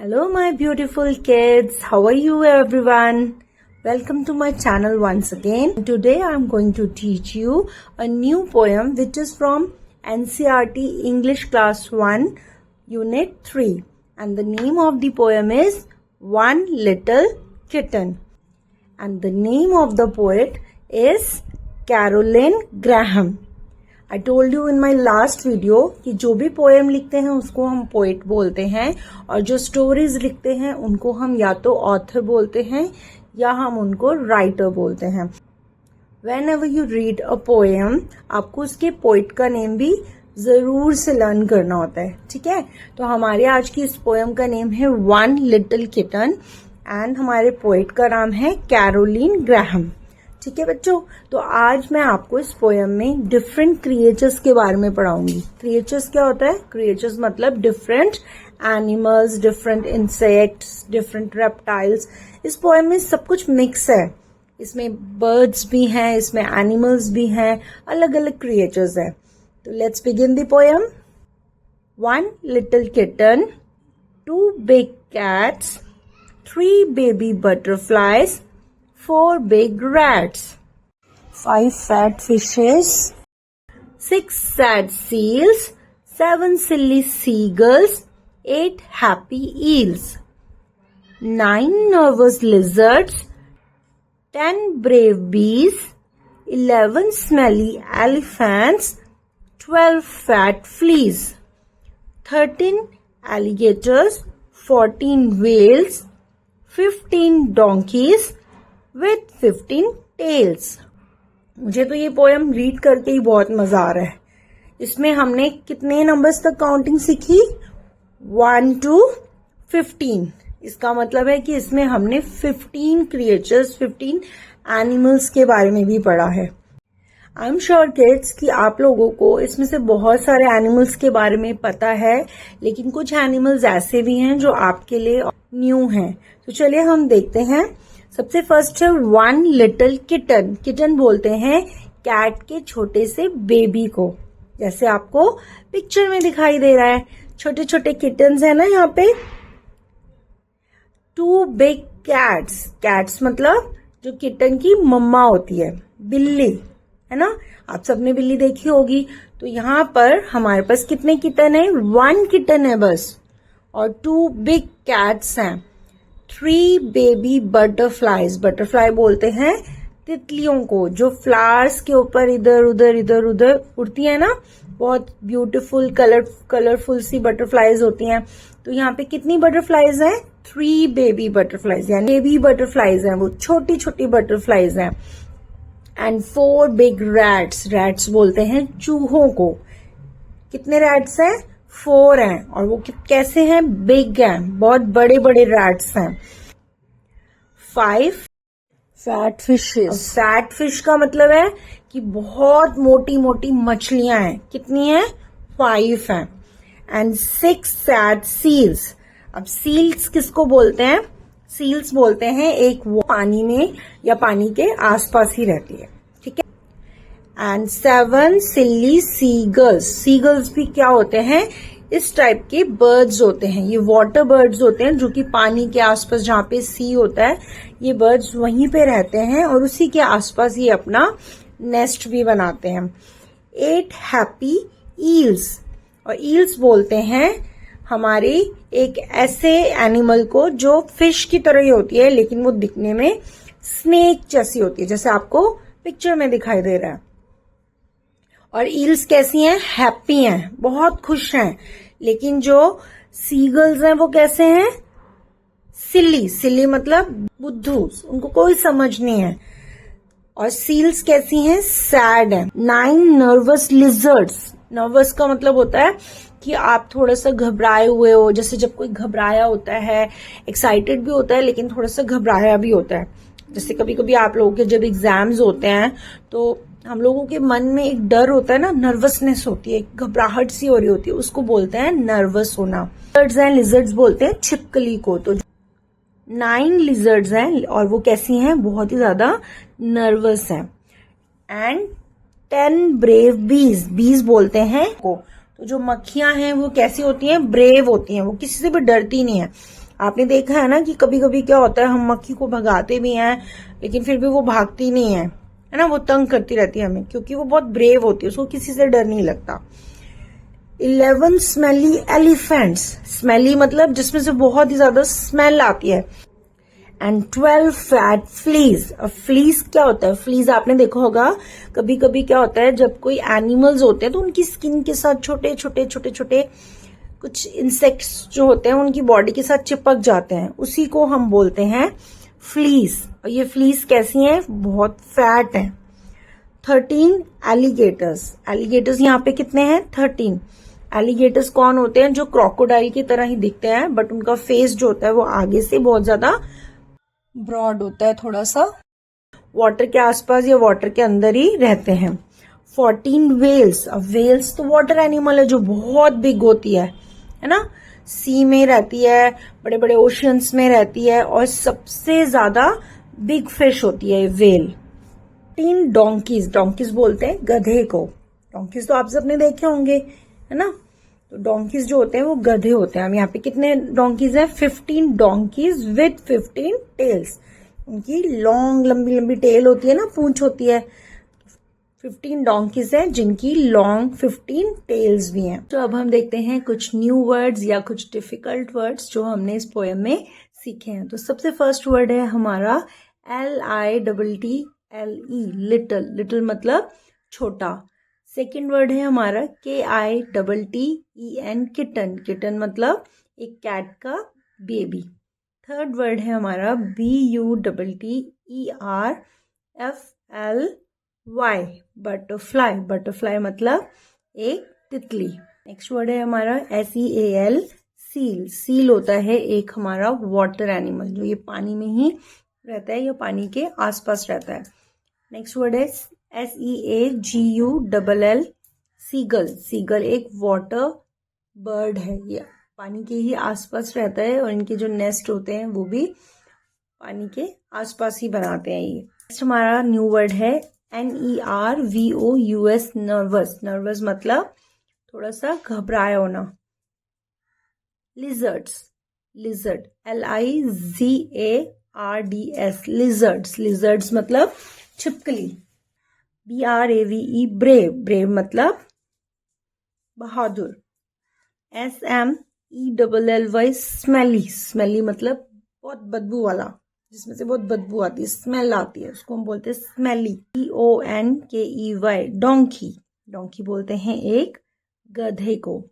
Hello my beautiful kids, how are you everyone? Welcome to my channel once again. Today I am going to teach you a new poem which is from NCERT English Class 1 Unit 3 and the name of the poem is One Little Kitten and the name of the poet is Caroline Graham. I told you in my last video कि जो भी poem लिखते हैं उसको हम poet बोलते हैं और जो स्टोरीज लिखते हैं उनको हम या तो ऑथर बोलते हैं या हम उनको राइटर बोलते हैं. When ever you read a poem आपको उसके पोएट का नेम भी जरूर से लर्न करना होता है. ठीक है, तो हमारे आज की इस पोएम का नेम है वन लिटिल किटन एंड हमारे पोएट का नाम है कैरोलिन ग्राहम. ठीक है बच्चों, तो आज मैं आपको इस पोएम में डिफरेंट क्रिएचर्स के बारे में पढ़ाऊंगी. क्रिएचर्स क्या होता है? क्रिएचर्स मतलब different animals, different insects, different reptiles. इस पोएम में सब कुछ मिक्स है. इसमें बर्ड्स भी हैं, इसमें एनिमल्स भी हैं, अलग अलग क्रिएचर्स है. तो let's begin the poem. One little kitten, two big cats, three baby butterflies, 4 big rats, 5 fat fishes, 6 sad seals, 7 silly seagulls, 8 happy eels, 9 nervous lizards, 10 brave bees, 11 smelly elephants, 12 fat fleas, 13 alligators, 14 whales, 15 donkeys, with 15 tails. मुझे तो ये poem read करके ही बहुत मजा आ रहा है. इसमें हमने कितने नंबर्स तक काउंटिंग सीखी? 1 to 15. इसका मतलब है कि इसमें हमने 15 क्रिएचर्स, 15 एनिमल्स के बारे में भी पढ़ा है. आई एम श्योर किड्स कि आप लोगों को इसमें से बहुत सारे एनिमल्स के बारे में पता है, लेकिन कुछ एनिमल्स ऐसे भी हैं जो आपके लिए न्यू हैं. तो चलिए हम देखते हैं. सबसे फर्स्ट है वन लिटिल किटन. किटन बोलते हैं कैट के छोटे से बेबी को, जैसे आपको पिक्चर में दिखाई दे रहा है. छोटे छोटे किटन्स है ना यहाँ पे. To big cats. कैट्स मतलब जो किटन की मम्मा होती है, बिल्ली है ना. आप सबने बिल्ली देखी होगी. तो यहाँ पर हमारे पास कितने किटन है? 1 किटन है बस. और 2 बिग कैट्स हैं. 3 बेबी बटरफ्लाइज. बटरफ्लाई बोलते हैं तितलियों को जो फ्लावर्स के ऊपर इधर उधर उड़ती है ना. बहुत ब्यूटीफुल कलरफुल सी बटरफ्लाइज होती हैं. तो यहाँ पे कितनी बटरफ्लाइज हैं? 3 बेबी बटरफ्लाइज, यानी बेबी बटरफ्लाइज हैं, वो छोटी छोटी बटरफ्लाइज हैं. And 4 big rats. रैट्स बोलते हैं चूहों को. कितने रैट्स हैं? 4 हैं. और वो कैसे हैं? बिग हैं, बहुत बड़े बड़े रैट्स हैं. 5 फैट फिशेस. फैट फिश का मतलब है कि बहुत मोटी मोटी मछलियां हैं. कितनी हैं? 5 हैं. And 6 sad seals. अब सील्स किसको बोलते हैं? सील्स बोलते हैं एक वो पानी में या पानी के आसपास ही रहती है. ठीक है. And 7 Silli seagulls. सीगल्स भी क्या होते हैं? इस टाइप के बर्ड्स होते हैं. ये वाटर बर्ड्स होते हैं जो कि पानी के आसपास, जहाँ पे सी होता है, ये बर्ड्स वहीं पे रहते हैं और उसी के आसपास ये अपना नेस्ट भी बनाते हैं. 8 हैप्पी ईल्स. और ईल्स बोलते हैं हमारी एक ऐसे एनिमल को जो फिश की तरह ही होती है, लेकिन वो दिखने में स्नेक जैसी होती है, जैसे आपको पिक्चर में दिखाई दे रहा है. और ईल्स कैसी हैं? हैप्पी हैं, बहुत खुश हैं. लेकिन जो सीगल्स हैं वो कैसे हैं? सिली. सिली मतलब बुद्धू, उनको कोई समझ नहीं है. और सील्स कैसी हैं? सैड हैं. 9 नर्वस लिजर्ड्स. नर्वस का मतलब होता है कि आप थोड़ा सा घबराए हुए हो, जैसे जब कोई घबराया होता है, एक्साइटेड भी होता है लेकिन थोड़ा सा घबराया भी होता है. जैसे कभी कभी आप लोगों के जब एग्जाम्स होते हैं तो हम लोगों के मन में एक डर होता है ना, नर्वसनेस होती है, घबराहट सी हो रही होती है, उसको बोलते हैं नर्वस होना. लिजर्ड्स हैं, लिजर्ड्स बोलते हैं छिपकली को. तो 9 लिजर्ड्स हैं और वो कैसी हैं? बहुत ही ज्यादा नर्वस हैं. एंड 10 ब्रेव बीज. बीज बोलते हैं को. तो जो मक्खियां हैं वो कैसी होती हैं? ब्रेव होती हैं, वो किसी से भी डरती नहीं है. आपने देखा है ना कि कभी कभी क्या होता है, हम मक्खी को भगाते भी हैं लेकिन फिर भी वो भागती नहीं है ना, वो तंग करती रहती है हमें, क्योंकि वो बहुत ब्रेव होती है, उसको किसी से डर नहीं लगता। 11 स्मेली एलिफेंट्स, स्मेली मतलब जिसमें से बहुत ही ज्यादा स्मेल आती है। And 12 fat fleas. अब फ्लीज क्या होता है? फ्लीज आपने देखा होगा, कभी कभी क्या होता है जब कोई एनिमल्स होते हैं तो उनकी स्किन के साथ छोटे छोटे छोटे छोटे कुछ इंसेक्ट्स जो होते हैं उनकी बॉडी के साथ चिपक जाते हैं, उसी को हम बोलते हैं फ्लीज। और ये फ्लीज कैसी हैं? बहुत फैट हैं। 13 एलिगेटर्स। एलिगेटर्स यहाँ पे कितने हैं? 13। एलिगेटर्स कौन होते हैं? जो क्रोकोडाइल की तरह ही दिखते हैं, बट उनका फेस जो होता है वो आगे से बहुत ज्यादा ब्रॉड होता है थोड़ा सा। वाटर के आसपास या वाटर के अंदर ही रहते हैं। 14 वेल्स। अब वेल्स तो वाटर एनिमल है जो बहुत बिग होती है ना, सी में रहती है, बड़े बड़े ओशियंस में रहती है, और सबसे ज्यादा बिग फिश होती है वेल। 3 डोंकीज। डोंकीज बोलते हैं गधे को। डोंकीज तो आप सबने देखे होंगे, है ना। तो डोंकीज जो होते हैं वो गधे होते हैं। हम यहाँ पे कितने डोंकीज हैं? 15 डोंकीज विद 15 टेल्स। उनकी लॉन्ग लंबी लंबी टेल होती है ना, पूंछ होती है। 15 डोंकीज हैं जिनकी लॉन्ग 15 टेल्स भी हैं। तो अब हम देखते हैं कुछ न्यू वर्ड्स या कुछ डिफिकल्ट वर्ड्स जो हमने इस पोएम में सीखे हैं। तो सबसे फर्स्ट वर्ड है हमारा LITTLE, लिटिल। लिटिल मतलब छोटा। सेकेंड वर्ड है हमारा KITTEN, किटन। किटन मतलब एक कैट का बेबी। थर्ड वर्ड है हमारा BUTTERFLY, बटरफ्लाई। बटरफ्लाई मतलब एक तितली। नेक्स्ट वर्ड है हमारा SEAL, सील। सील होता है एक हमारा वाटर एनिमल जो ये पानी में ही रहता है या पानी के आसपास रहता है। नेक्स्ट वर्ड है SEAGULL, सीगल। सीगल एक वाटर बर्ड है, ये पानी के ही आसपास रहता है और इनके जो नेस्ट होते हैं वो भी पानी के आसपास ही बनाते हैं ये। नेक्स्ट हमारा न्यू वर्ड है NERVOUS, नर्वस। नर्वस मतलब थोड़ा सा घबराया होना। Lizards. Lizard LIZARDS, lizards. Lizards मतलब छिपकली। BRAVE, brave. ब्रेव मतलब बहादुर। SMELLY, smelly. स्मेली मतलब बहुत बदबू वाला, जिसमें से बहुत बदबू आती है, स्मेल आती है, उसको हम बोलते हैं स्मेली। DONKEY, donkey. डोंकी बोलते हैं एक गधे को।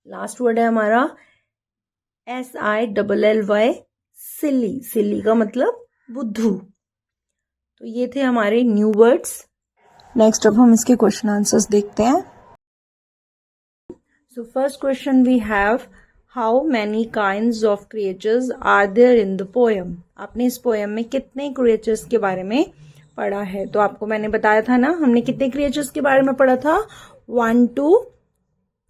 लास्ट वर्ड है हमारा SILLY, सिली। सिली का मतलब बुद्धू। तो ये थे हमारे न्यू वर्ड्स। नेक्स्ट अब हम इसके क्वेश्चन आंसर्स देखते हैं। So first question we have, how many kinds of creatures are there in the poem? आपने इस पोएम में कितने क्रिएचर्स के बारे में पढ़ा है? तो आपको मैंने बताया था ना, हमने कितने क्रिएचर्स के बारे में पढ़ा था? 1 to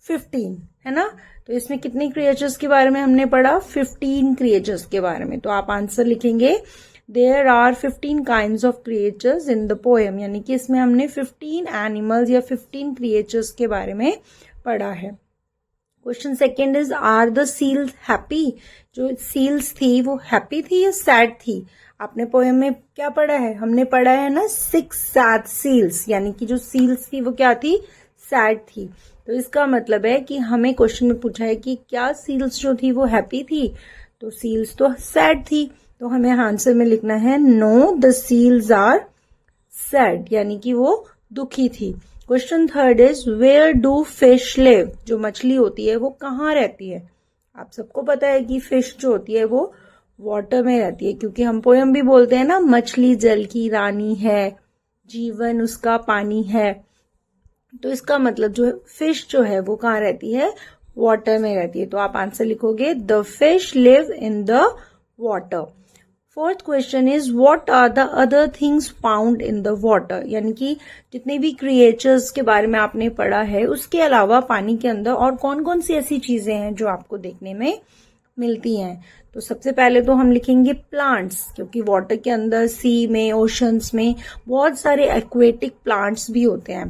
15, है ना। तो इसमें कितने क्रिएचर्स के बारे में हमने पढ़ा? 15 क्रिएचर्स के बारे में। तो आप आंसर लिखेंगे There are 15 kinds of creatures in the poem, यानी कि इसमें हमने 15 एनिमल्स या 15 क्रिएचर्स के बारे में पढ़ा है। Question second is, are the seals happy? जो सील्स थी वो हैप्पी थी या सैड थी? आपने पोएम में क्या पढ़ा है? हमने पढ़ा है ना 6 सैड सील्स, यानी कि जो सील्स थी वो क्या थी? सैड थी। तो इसका मतलब है कि हमें क्वेश्चन में पूछा है कि क्या सील्स जो थी वो हैप्पी थी? तो सील्स तो सैड थी, तो हमें आंसर में लिखना है no, the seals are sad, यानी कि वो दुखी थी। Question third is, where do fish live? जो मछली होती है वो कहाँ रहती है? आप सबको पता है कि फिश जो होती है वो वाटर में रहती है, क्योंकि हम पोयम भी बोलते हैं ना, मछली जल की रानी है, जीवन उसका पानी है। तो इसका मतलब जो फिश जो है वो कहाँ रहती है? वाटर में रहती है। तो आप आंसर लिखोगे the fish live in the water. Fourth question is, what are the other things found in the water? यानी कि जितने भी क्रिएचर्स के बारे में आपने पढ़ा है उसके अलावा पानी के अंदर और कौन कौन सी ऐसी चीजें हैं जो आपको देखने में मिलती हैं? तो सबसे पहले तो हम लिखेंगे प्लांट्स, क्योंकि वाटर के अंदर सी में, ओशंस में बहुत सारे एक्वेटिक प्लांट्स भी होते हैं।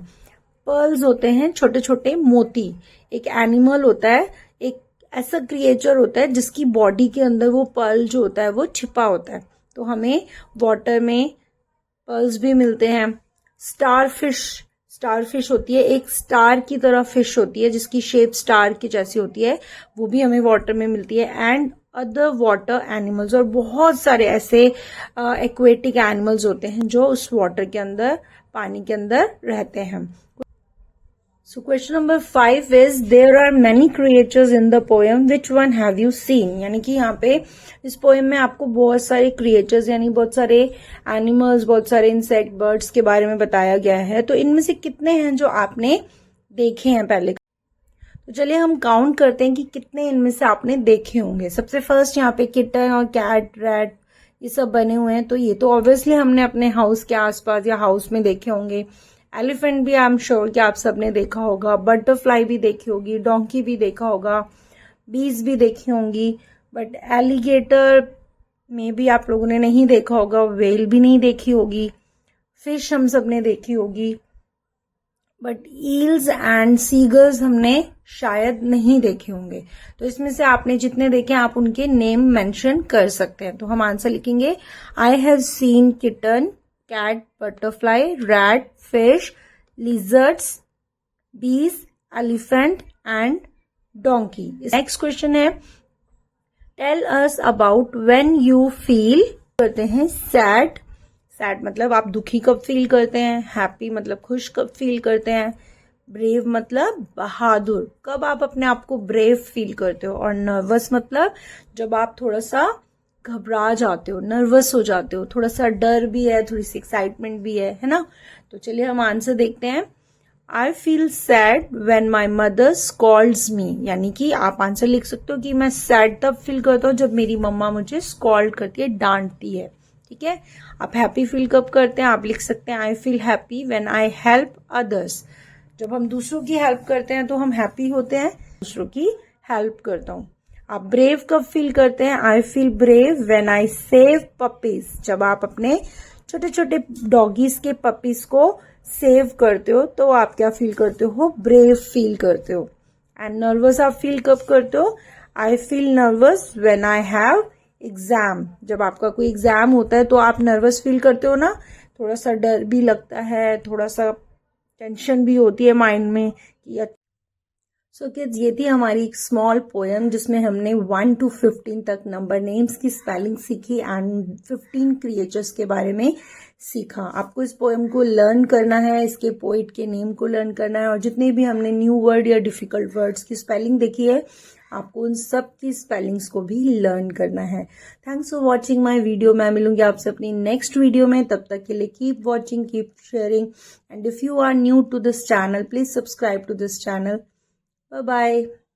पर्ल्स होते हैं छोटे छोटे मोती। एक एनिमल होता है, एक ऐसा क्रिएचर होता है जिसकी बॉडी के अंदर वो पर्ल जो होता है वो छिपा होता है। तो हमें वाटर में पर्ल्स भी मिलते हैं। स्टारफिश होती है, एक स्टार की तरह फिश होती है जिसकी शेप स्टार की जैसी होती है, वो भी हमें वाटर में मिलती है। एंड अदर वाटर एनिमल्स, और बहुत सारे ऐसे एक्वेटिक एनिमल्स होते हैं जो उस वाटर के अंदर, पानी के अंदर रहते हैं। So question number 5 is there are many creatures in the poem, which one have you seen? यानी कि यहाँ पे इस पोएम में आपको बहुत सारे क्रिएचर्स यानी बहुत सारे एनिमल्स, बहुत सारे इंसेक्ट, बर्ड्स के बारे में बताया गया है। तो इनमें से कितने हैं जो आपने देखे हैं पहले? तो चलिए हम काउंट करते हैं कि कितने इनमें से आपने देखे होंगे। सबसे फर्स्ट यहाँ पे किटन और कैट, रैट ये सब बने हुए हैं, तो ये तो ऑब्वियसली हमने अपने हाउस के आसपास या हाउस में देखे होंगे। एलिफेंट भी आई एम श्योर कि आप सबने देखा होगा, बटरफ्लाई भी देखी होगी, डोंकी भी देखा होगा, बीज भी देखी होंगी, बट एलिगेटर में भी आप लोगों ने नहीं देखा होगा, वेल भी नहीं देखी होगी, फिश हम सबने देखी होगी, बट ईल्स एंड सीगल्स हमने शायद नहीं देखे होंगे। तो इसमें से आपने जितने देखे आप उनके नेम मेंशन कर सकते हैं। तो हम आंसर लिखेंगे I have seen kitten, cat, butterfly, rat, fish, lizards, bees, elephant and donkey. Next question है tell us about when you feel, करते हैं सैड। सैड मतलब आप दुखी कब फील करते हैं, हैप्पी मतलब खुश कब फील करते हैं, ब्रेव मतलब बहादुर, कब आप अपने आप को ब्रेव फील करते हो, और नर्वस मतलब जब आप थोड़ा सा घबरा जाते हो, नर्वस हो जाते हो, थोड़ा सा डर भी है, थोड़ी सी एक्साइटमेंट भी है ना। तो चलिए हम आंसर देखते हैं। I feel sad when my mother scolds me, यानी कि आप आंसर लिख सकते हो कि मैं सैड तब फील करता हूँ जब मेरी मम्मा मुझे स्कॉल्ड करती है, डांटती है। ठीक है, आप हैप्पी फील कब करते हैं, आप लिख सकते हैं I feel happy when I help others, जब हम दूसरों की हेल्प करते हैं तो हम हैप्पी होते हैं, दूसरों की हेल्प करता हूँ। आप ब्रेव कब फील करते हैं, I feel brave when I save puppies, जब आप अपने छोटे छोटे डॉगीज के पपीज को सेव करते हो तो आप क्या फील करते हो, ब्रेव फील करते हो। एंड नर्वस आप फील कब करते हो, I feel nervous when I have exam, जब आपका कोई एग्जाम होता है तो आप नर्वस फील करते हो ना, थोड़ा सा डर भी लगता है, थोड़ा सा टेंशन भी होती है माइंड में कि सो किड्स, ये थी हमारी एक स्मॉल पोएम जिसमें हमने 1 to 15 तक नंबर नेम्स की स्पेलिंग सीखी एंड 15 क्रिएचर्स के बारे में सीखा। आपको इस पोएम को लर्न करना है, इसके पोइट के नेम को लर्न करना है, और जितने भी हमने न्यू वर्ड या डिफिकल्ट वर्ड्स की स्पेलिंग देखी है आपको उन सब की स्पेलिंग्स को भी लर्न करना है। Thanks for watching my video. मैं मिलूंगी आपसे अपनी नेक्स्ट वीडियो में, तब तक के लिए keep watching, keep sharing, and if you are new to this channel please subscribe to this channel. Bye bye.